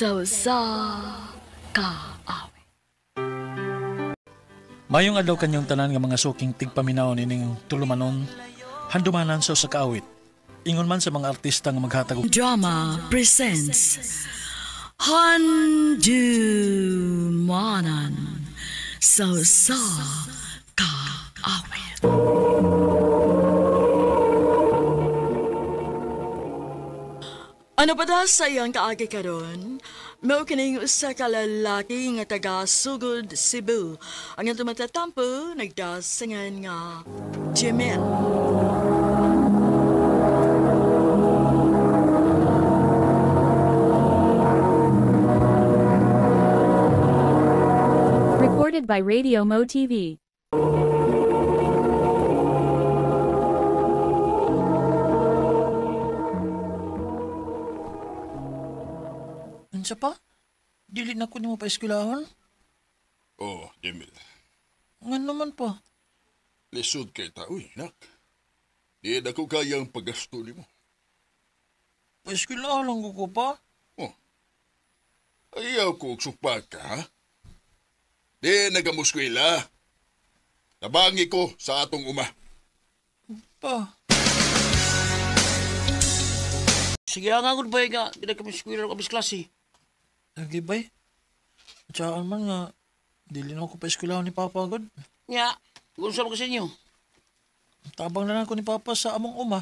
sa kaawit. Mayong adlaw kanyang tanan nga mga suking tigpaminaw nining tulumanon, handumanan sa kaawit. Ingon man sa mga artista nga maghatag og Drama presents Handumanan sa kaawit. Ano pa da sayang kaagi karon? Mao kining usa ka lalaki nga taga Sugod, Cebu. Ang atong matatampo nagdasingan nga Jimel. Recorded by Radio Mo TV. Unsa pa? Dili na ko nimo pa eskwelahon? Oh, Demil. Nga naman pa. Lisod kay taoy, nak. Di na ko kayang paggasto ni mo. Pa eskwelahan lang ko pa. Oh. Ayaw ko sukpat ka, ha? Di nagamuskwela. Nabangi ko sa atong uma. Pa. Sige nga gud bay nga, di na kami eskwela o kabis klase. Lagi bay? Tsaan man nga, dili na ako pa eskwelahan ni Papa agad. Nya, kung sa mga sa inyo. Tabang na lang ko ni Papa sa among uma.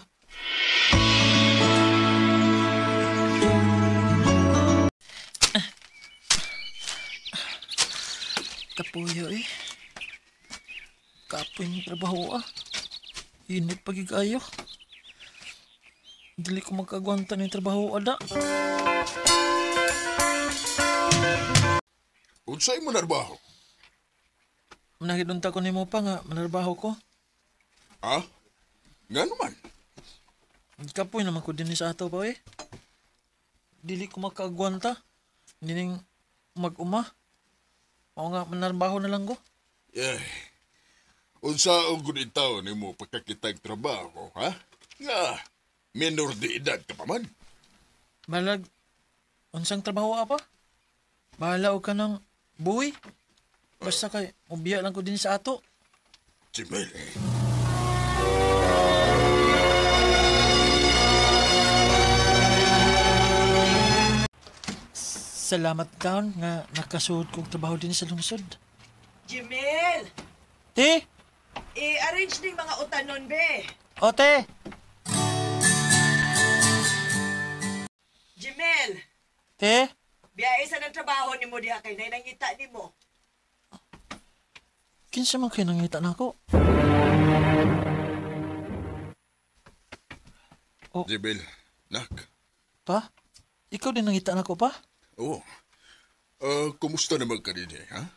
Kapuyo eh. Kapoy ng trabaho ah. Init pagikayo. Dili ko magkagwanta ng trabaho ada. Unsay mo narbaho? Manahidunta ko ni mo pa nga manarbaho ko. Ha? Nga naman. Kapoy naman ko din sa ato pa eh. Dili ko makagwanta. Nining mag-uma. O nga manarbaho na lang ko. Eh, unsa ang gunitaw ni mo pagkakitag trabaho, ha? Nga, minor de edad ka pa man. Balag, unsang trabaho apa? Bahala o ka ng buhay. Basta kay, ubiya lang ko din sa ato. Jimel. Salamat kaon nga nakasuod kong trabaho din sa lungsod. Jimel! Te! I-arrange ning mga utanon, be. O, te! Jimel! Te! Biyahe sa ng trabaho ni mo diha kay nangita ni mo. Kinsa man kayo nangita na ako? Jimel, nak. Pa? Ikaw din nangita na ako, pa? Oo. Kumusta naman ka din ha?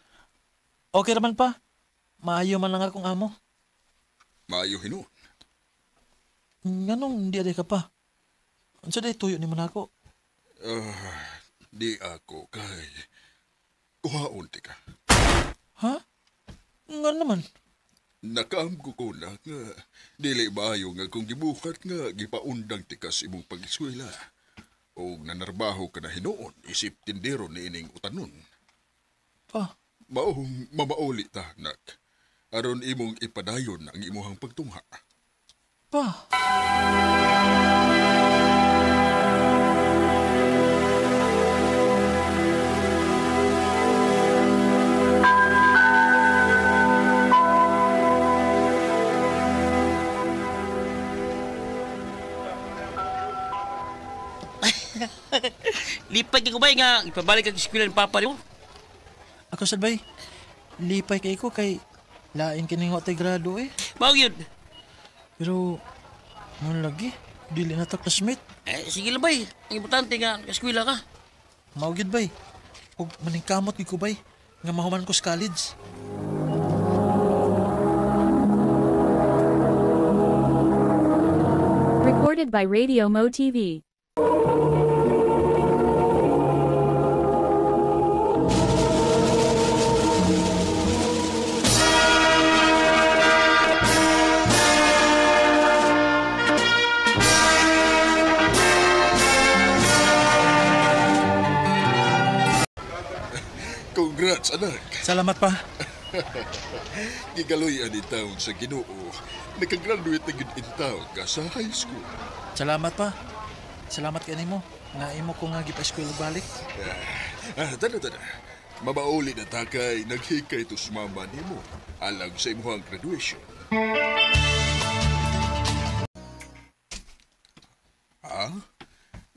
Okay naman pa. Maayo man lang akong amo. Maayo hinuon. Nganong hindi aday ka pa? Unsa day tuyo ni man ako? Di ako kay kuhaon ti ka. Ha? Nga naman. Nakaamgo ko na nga dili maayo nga kung gibukat nga gipaundang ti ka sa imong pag-eskwela. O nanarbaho ka na hinuon isip tindero ni ining utanon. Pa? Maong mamauli ta, nak. Aron imong ipadayon ang imuhang pagtungha. Pa? Lipay kay ko bay nga, ipabalik ang eskwela ni Papa mo. Ako sabay, lipay kay ko kay lain kining watay grado eh. Mao yun. Pero, ano lagi? Dili na ta classmate. Sige lang bay. Ang importante nga, eskwela ka. Maugid bay. Ug maningkamot gid ko bay nga mahuman ko sa college. Recorded by Radio Mo TV. Congrats, anak. Salamat pa. Gigaloy ani taon sa Ginoo. Nakagraduate na gid in taon ka sa high school. Salamat pa. Salamat kay nimo. Nga imo ko nga gipa-eskwela balik. Tada. Mabauli na ta kay naghikay to sa mama nimo. Alang sa imuhang graduation. Ha?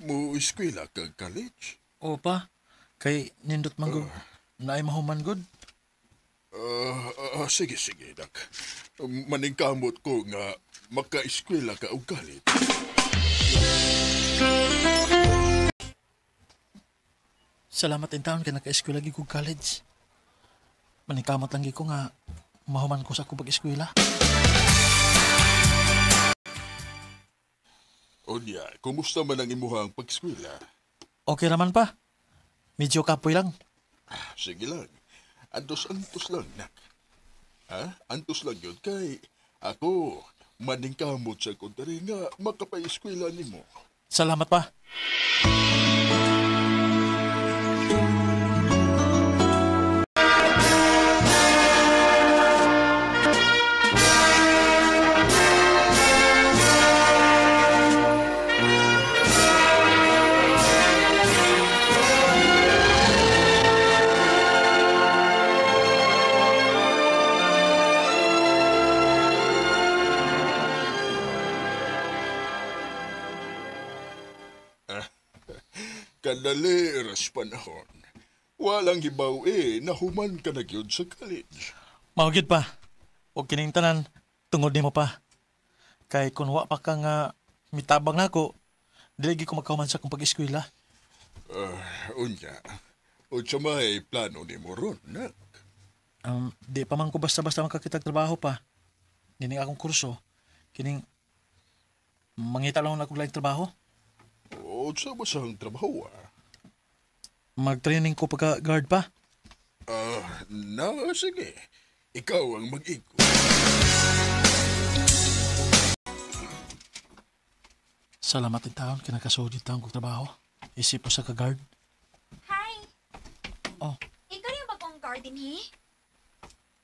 Mo eskwela kag college? O pa. Kay nindot man gud. Naay mahuman gud. Sige, dak. Maningkamot ko nga maka-eskwela ka og college. Salamat in taon kay naka-eskwela gyud kog college. Maningkamot lang gyud ko nga mahuman ko sa kubag eskwela. Onya, kumusta man ang imuhang pag-eskwela? Okay raman pa. Medyo kapoy lang. Sige lang. Antos lang, nak. Ha? Antos lang yun kay ako maningkamot sa kontari nga makapay-eskwela nimo. Salamat pa. Kadali ras panahon. Walang hibaw nahuman ka na gyud sa college. Mahugid pa. Huwag kining tanan, tungod nimo pa. Kay kung wa pa ka nga mitabang nako, dili gyud ko magkahuman sa kong pag-eskwela. Unya, o sa may plano nimo ron, nak. Di pa man ko basta-basta makakitag trabaho pa. Dining akong kurso, kining mangita lang ako lang trabaho. O sa basang trabaho, Mag-training ko pagka-guard pa. Sige. Ikaw ang mag-iko. Salamat in taon, kinakasudit taon kong trabaho. Isip po sa ka-guard. Hi! Oh. Ikaw rin ba kong garden, he?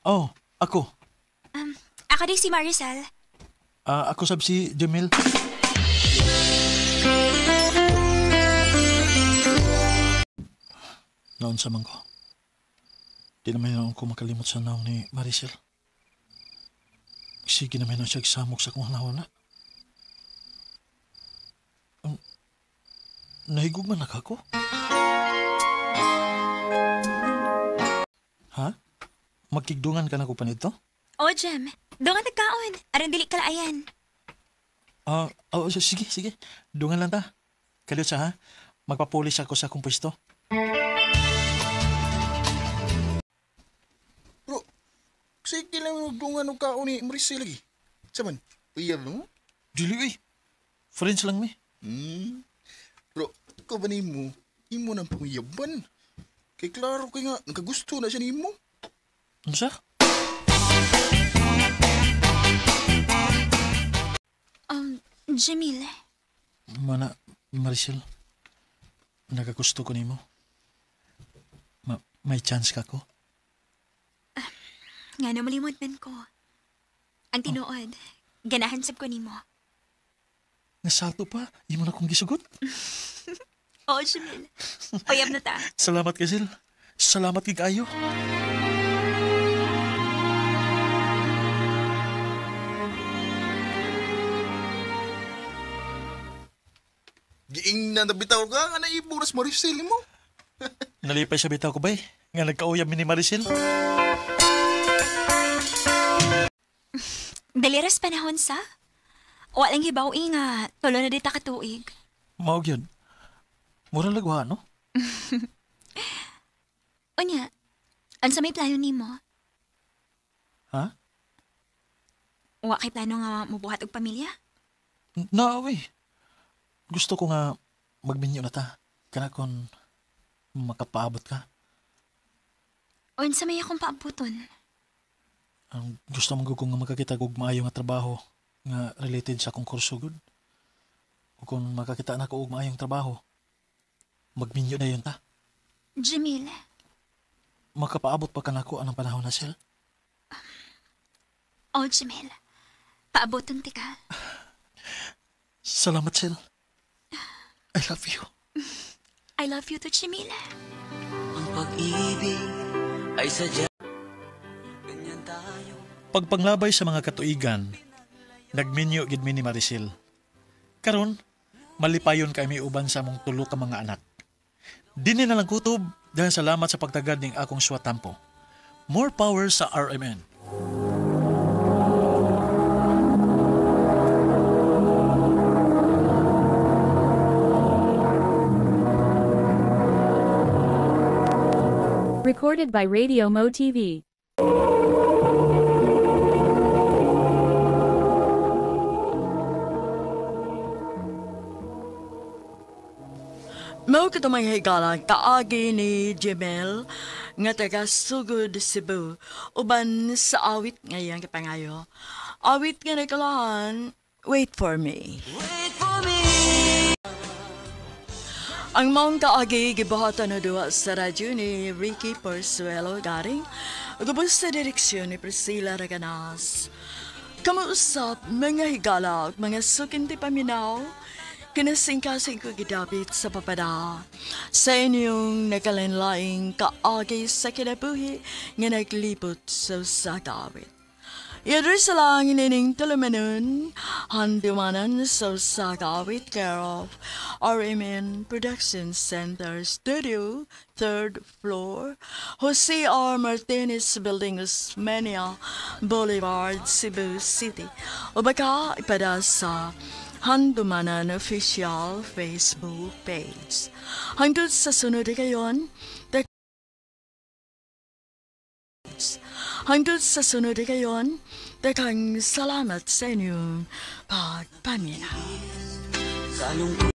Oh, ako. Ako din si Marisol. Ako sab si Jamil. Naon sa man ko. Di naman naon ko makalimot sa naon ni Maricel. Sige naman siya samok sa kong naon na. Nahigog man ako? Ha? Magkigdungan ka na ko pa nito? O, Jem. Doon nga nagkaon. Aron dili kalaayan. Sige. Dungan lang ta. Kalyot sa ha? Magpapulis ako sa akong pwesto. Bro, sige lang magdungan ng kao ni Maricel lagi. Saman, uyab mo? Dili friends lang mi. Bro, ikaw ba ni mo? Imo ng panguyaban. Kay klaro kay nga, nakagusto na siya ni mo. Ano siya? Jamil. Mana, Maricel. Nagagusto ko nimo. May chance ka ko? Nga na malimod man ko. Ang tinuod, ganahan sab ko nimo. Nasato pa? Imo na kong gisugot? Oo, Jamil. Uyab na ta. Salamat kay Sil. Salamat kay kayo. Giing na nabitaw ka, nga naiburas Maricel mo. Nalipay sa bitaw ko ba nga nagkauyab mi ni Maricel? Daliras panahon sa? Walang hibaw nga, tulo na dita katuig. Maog yun. Mura lagwa, no? Unya, ano sa may plano nimo? Ha? Wa kay plano nga mubuhat og pamilya? Naaway. Gusto ko nga magminyo na ta. Kana kon makapaabot ka. Unsa may akong paabuton? Gusto mong kung nga makakita kog maayo nga trabaho nga related sa akong kurso gud. O kung makakita na ko og maayong trabaho, magminyo na yun ta. Jamil, makapaabot pa ka nako anong panahon na, Sil? Oh, Jamel. Paaboton ti ka. Salamat, Sil. I love you. I love you to Jamila. Ang pag-ibig ay sadya. Ganyan tayo. Pagpanglabay sa mga katuigan, nagminyo gid mi ni Maricel. Karon, malipayon kay mi uban sa mong tulo ka mga anak. Dini na lang kutob dahil salamat sa pagtagad ning akong suwatampo. More power sa RMN. Recorded by Radio Mo TV. Mao katumay higala kaagi ni Jamel nga taga Sugod, Cebu. Uban sa awit ngayang kapangayo. Awit nga nagkalahan, Wait for Me. Wait for me. Ang maong kaagi gibuhatan na duwa sa radyo ni Ricky Porzuelo garing gubos sa direksyon ni Priscilla Raganas. Kamuusap mga higala ug mga sukinti paminaw kinasingkasing ko gidapit sa papada sa inyong nakalinlaing kaagi sa kinabuhi nga naglipot sa sakawit. Yadri sa lang inining tulumanon, handumanan sa sakawit care of RMN Production Center Studio, 3rd floor, Jose R. Martinez Building, Osmeña Boulevard, Cebu City. O baka ipada sa Handumanan Official Facebook page. Hangtod sa sunod kayon, hangtod sa sunod kayon, dakang salamat sa inyong pagpamina. Sa anong